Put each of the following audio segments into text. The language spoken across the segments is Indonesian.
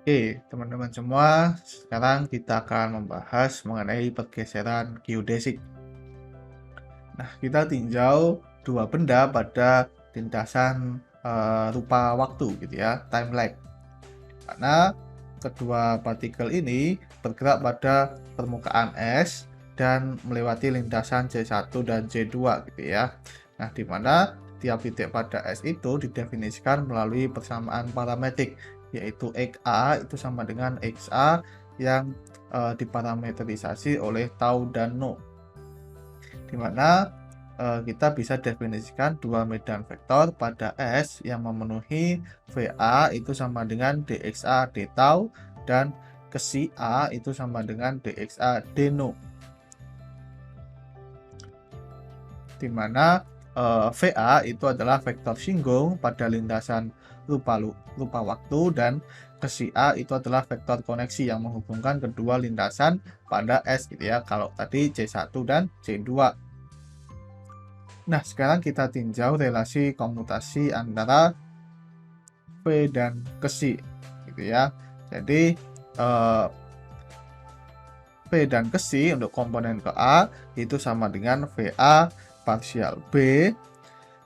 Oke, teman-teman semua, sekarang kita akan membahas mengenai pergeseran geodezik. Nah, kita tinjau dua benda pada lintasan rupa waktu gitu ya, time lag. Karena kedua partikel ini bergerak pada permukaan es dan melewati lintasan C1 dan C2 gitu ya. Nah, di mana tiap titik pada es itu didefinisikan melalui persamaan parametrik, yaitu XA itu sama dengan XA yang diparametrisasi oleh tau dan nu. Di mana kita bisa definisikan dua medan vektor pada S yang memenuhi VA itu sama dengan dxa d tau dan kesi A itu sama dengan dxa d nu. Di mana VA itu adalah vektor singgung pada lintasan rupa waktu dan kesi A itu adalah vektor koneksi yang menghubungkan kedua lintasan pada S gitu ya. Kalau tadi C1 dan C2. Nah, sekarang kita tinjau relasi komutasi antara V dan kesi, gitu ya. Jadi, V dan kesi untuk komponen ke A itu sama dengan VA parsial B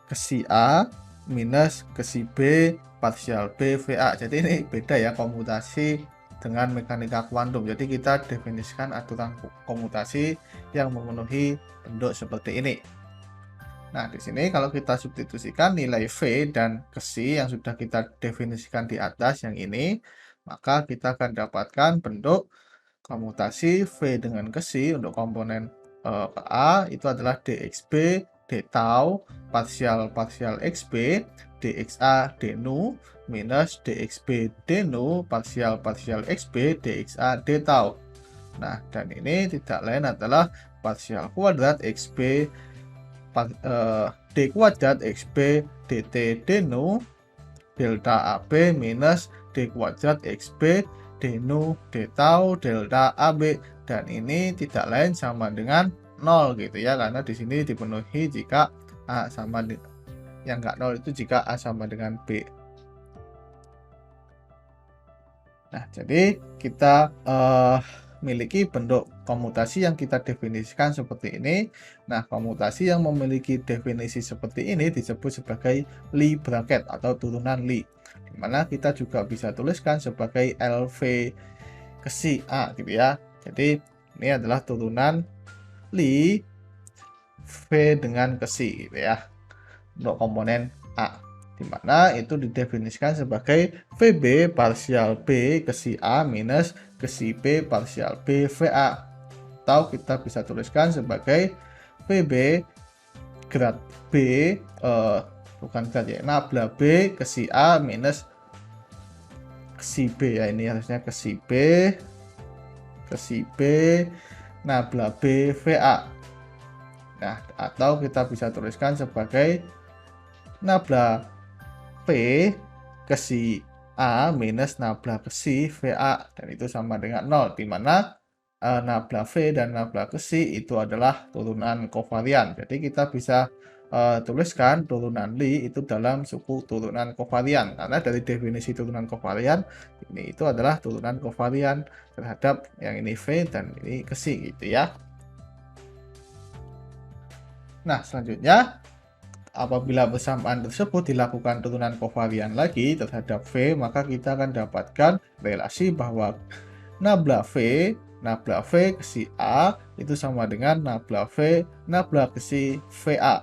kesi A minus kesi B parsial B VA. Jadi ini beda ya komutasi dengan mekanika kuantum. Jadi kita definisikan aturan komutasi yang memenuhi bentuk seperti ini. Nah, di sini kalau kita substitusikan nilai V dan kesi yang sudah kita definisikan di atas yang ini, maka kita akan dapatkan bentuk komutasi V dengan kesi untuk komponen A itu adalah dxB d tau parsial xB dxa d nu minus dxB d nu parsial xB dxa d tau. Nah, dan ini tidak lain adalah parsial kuadrat xB d kuadrat xB dt d nu delta AB minus d kuadrat xB d nu d tau delta AB, dan ini tidak lain sama dengan 0 gitu ya, karena di sini dipenuhi jika A sama yang enggak 0 itu jika A sama dengan B. Nah, jadi kita miliki bentuk komutasi yang kita definisikan seperti ini. Nah, komutasi yang memiliki definisi seperti ini disebut sebagai Lie bracket atau turunan Lie, di mana kita juga bisa tuliskan sebagai LV kesi A gitu ya. Jadi ini adalah turunan Lie V dengan kesi gitu ya untuk komponen A, di mana itu didefinisikan sebagai VB parsial B kesi A minus kesi B parsial B VA, atau kita bisa tuliskan sebagai VB grad B bukan grad ya, nabla B kesi A minus kesi B ya, ini harusnya kesi B nabla B VA. Nah, atau kita bisa tuliskan sebagai nabla P kesi A minus nabla kesi VA, dan itu sama dengan 0, di mana nabla V dan nabla kesi itu adalah turunan kovarian. Jadi kita bisa tuliskan turunan Lie itu dalam suku turunan kovarian, karena dari definisi turunan kovarian ini itu adalah turunan kovarian terhadap yang ini V dan ini kesi gitu ya. Nah, selanjutnya apabila persamaan tersebut dilakukan turunan kovarian lagi terhadap V, maka kita akan dapatkan relasi bahwa nabla V kesi A itu sama dengan nabla V kesi VA.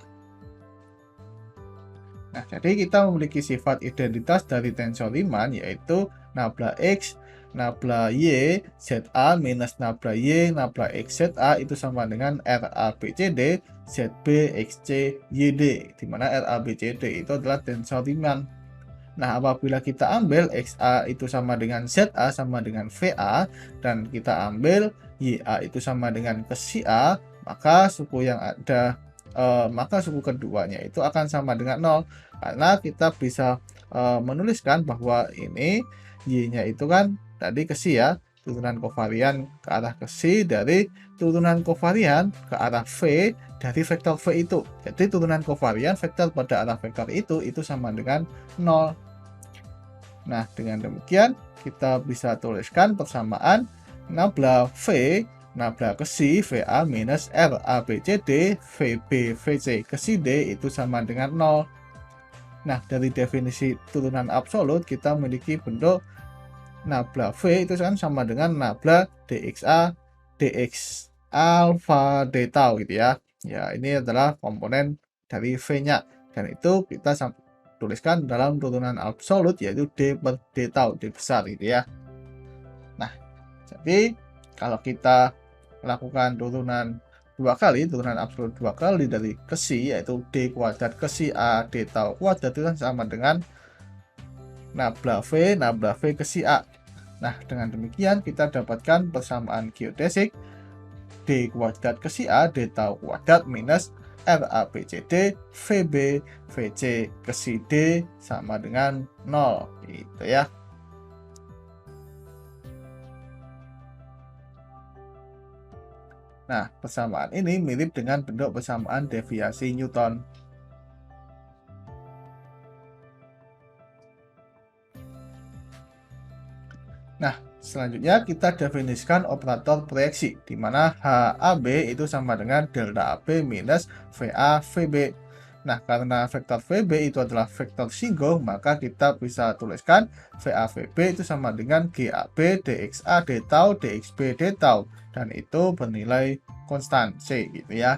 Nah, jadi kita memiliki sifat identitas dari tensor Riemann, yaitu nabla X, nabla Y, ZA minus nabla Y, nabla X, ZA itu sama dengan RABCD, ZB, XC, YD, di mana RABCD itu adalah tensor Riemann. Nah, apabila kita ambil XA itu sama dengan ZA sama dengan VA, dan kita ambil YA itu sama dengan kesi A, maka suku yang ada maka suku keduanya itu akan sama dengan 0, karena kita bisa menuliskan bahwa ini Y-nya itu kan tadi kesi ya, turunan kovarian ke arah kesi dari turunan kovarian ke arah V dari vektor V itu. Jadi turunan kovarian vektor pada arah vektor itu sama dengan 0. Nah, dengan demikian kita bisa tuliskan persamaan nabla V, nabla kesi VA minus R ABCD VB VC kesi D itu sama dengan 0. Nah, dari definisi turunan absolut kita memiliki bentuk nabla V itu kan sama dengan nabla DXA DX alpha D tau gitu ya. Ya, ini adalah komponen dari V-nya. Dan itu kita tuliskan dalam turunan absolut yaitu D per D tau, D besar gitu ya. Nah, jadi kalau kita lakukan turunan turunan absolut 2 kali dari kesi yaitu D kuadrat kesi A D tau kuadrat itu kan sama dengan nabla V kesi A. Nah, dengan demikian kita dapatkan persamaan geodesik D kuadrat kesi A D tau kuadrat minus R A B C D VB VC kesi D sama dengan 0 gitu ya. Nah, persamaan ini mirip dengan bentuk persamaan deviasi Newton. Nah, selanjutnya kita definisikan operator proyeksi, di mana HAB itu sama dengan delta AB minus VA VB. Nah, karena vektor VB itu adalah vektor singgung, maka kita bisa tuliskan VA VB itu sama dengan GAB DXA D tau DXB D tau, dan itu bernilai konstan C gitu ya.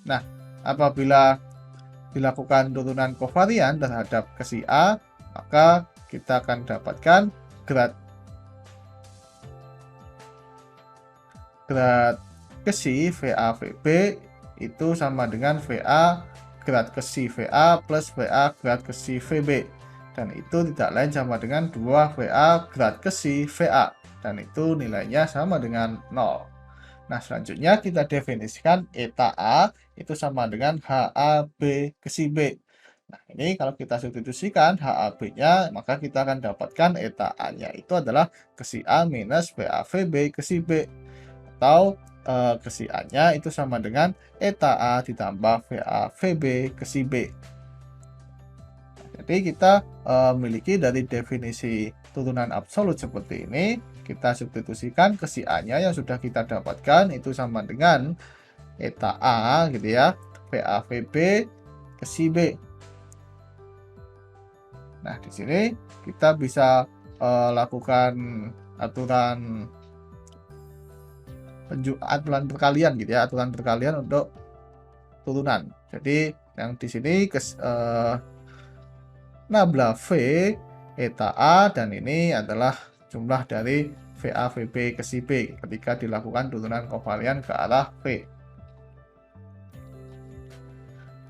Nah, apabila dilakukan turunan kovarian terhadap kesi A, maka kita akan dapatkan grad kesi VA VB itu sama dengan VA grad kesi VA plus VA grad kesi VB, dan itu tidak lain sama dengan 2 VA grad kesi VA, dan itu nilainya sama dengan 0. Nah, selanjutnya kita definisikan eta A itu sama dengan HAB kesi B. Nah, ini kalau kita substitusikan HAB-nya, maka kita akan dapatkan eta A-nya itu adalah kesi A minus VAVB kesi B. Atau kesi A-nya itu sama dengan eta A ditambah VAVB kesi B. Jadi kita memiliki dari definisi turunan absolut seperti ini, kita substitusikan kesi A-nya yang sudah kita dapatkan itu sama dengan eta A gitu ya, VAVB kesi B. Nah, di sini kita bisa lakukan aturan perkalian gitu ya, aturan perkalian untuk turunan. Jadi yang di sini nabla V eta A, dan ini adalah jumlah dari VA VB kesi B ketika dilakukan turunan kovarian ke arah V.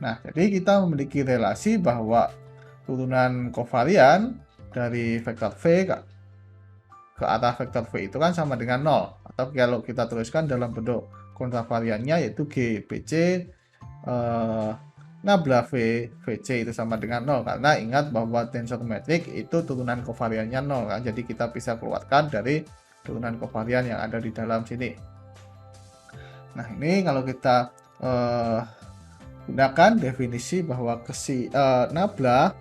Nah, jadi kita memiliki relasi bahwa turunan kovarian dari vektor V ke arah vektor V itu kan sama dengan 0. Atau kalau kita tuliskan dalam bentuk kontravariannya yaitu G BC nabla V VC itu sama dengan 0. Karena ingat bahwa tensor metrik itu turunan kovariannya 0 kan. Jadi kita bisa keluarkan dari turunan kovarian yang ada di dalam sini. Nah, ini kalau kita gunakan definisi bahwa kesi nabla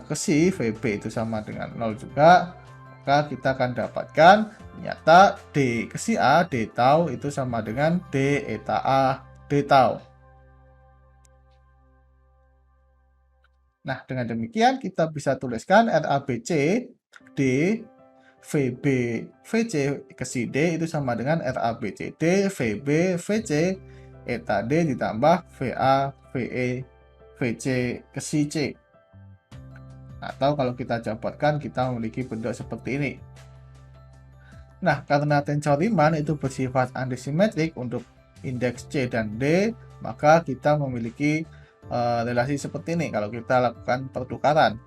kesi VB itu sama dengan 0 juga, maka kita akan dapatkan ternyata D kesi A D tau itu sama dengan D eta A D tau. Nah, dengan demikian kita bisa tuliskan RABC D VB VC kesi D itu sama dengan RABCD VB VC eta D ditambah VA VE VC kesi C. Atau kalau kita jabarkan, kita memiliki bentuk seperti ini. Nah, karena tensor Riemann itu bersifat antisimetrik untuk indeks C dan D, maka kita memiliki relasi seperti ini kalau kita lakukan pertukaran.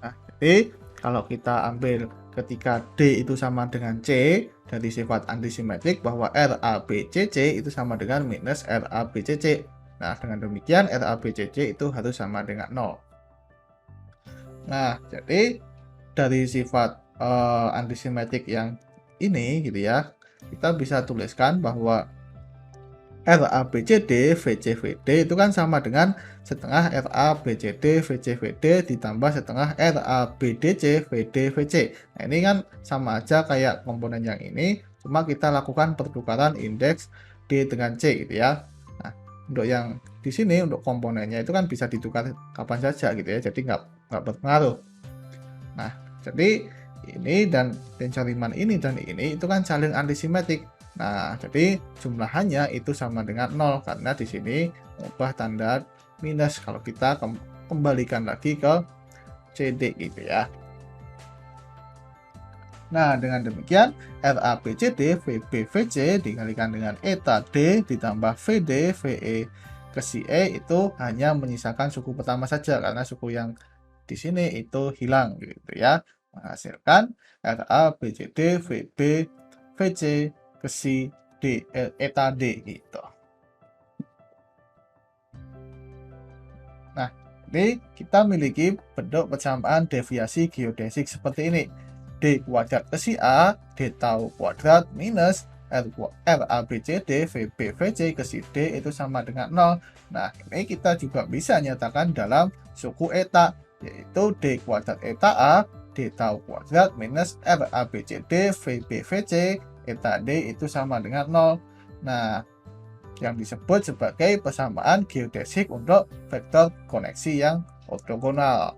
Nah, jadi kalau kita ambil ketika D itu sama dengan C dari sifat antisimetrik, bahwa RABCC itu sama dengan minus RABCC. Nah, dengan demikian RABCC itu harus sama dengan 0. Nah, jadi dari sifat antisimetrik yang ini gitu ya, kita bisa tuliskan bahwa RABCD VC VD itu kan sama dengan setengah RABCD VC VD ditambah setengah RABDC VD VC. Nah, ini kan sama aja kayak komponen yang ini, cuma kita lakukan pertukaran indeks D dengan C gitu ya. Nah, untuk yang di sini untuk komponennya itu kan bisa ditukar kapan saja gitu ya, jadi nggak berpengaruh. Nah, jadi ini dan tensor-Riemann ini dan ini itu kan saling antisimetrik. Nah, jadi jumlahannya itu sama dengan 0 karena di sini mengubah tanda minus kalau kita kembalikan lagi ke CD gitu ya. Nah, dengan demikian RABCD VB VC dikalikan dengan eta D ditambah VD VE ke si E itu hanya menyisakan suku pertama saja karena suku yang di sini itu hilang gitu ya. Menghasilkan RABCD VB VC ke si D eta D gitu. Nah, ini kita memiliki bentuk persamaan deviasi geodesik seperti ini. D kuadrat ke si A, D tau kuadrat minus RABCD VB VC ke si D itu sama dengan 0. Nah, ini kita juga bisa nyatakan dalam suku eta, yaitu D kuadrat eta A, D tau kuadrat minus RABCD VB VC eta D itu sama dengan 0. Nah, yang disebut sebagai persamaan geodesik untuk vektor koneksi yang ortogonal.